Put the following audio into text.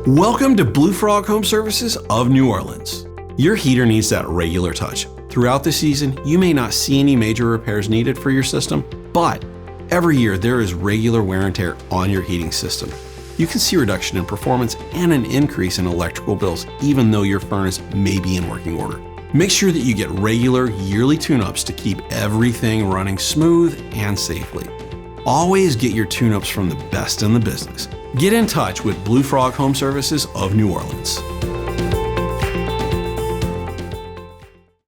Welcome to Bluefrog Home Services of New Orleans. Your heater needs that regular touch. Throughout the season, you may not see any major repairs needed for your system, but every year there is regular wear and tear on your heating system. You can see a reduction in performance and an increase in electrical bills, even though your furnace may be in working order. Make sure that you get regular yearly tune-ups to keep everything running smooth and safely. Always get your tune-ups from the best in the business. Get in touch with Bluefrog Home Services of New Orleans.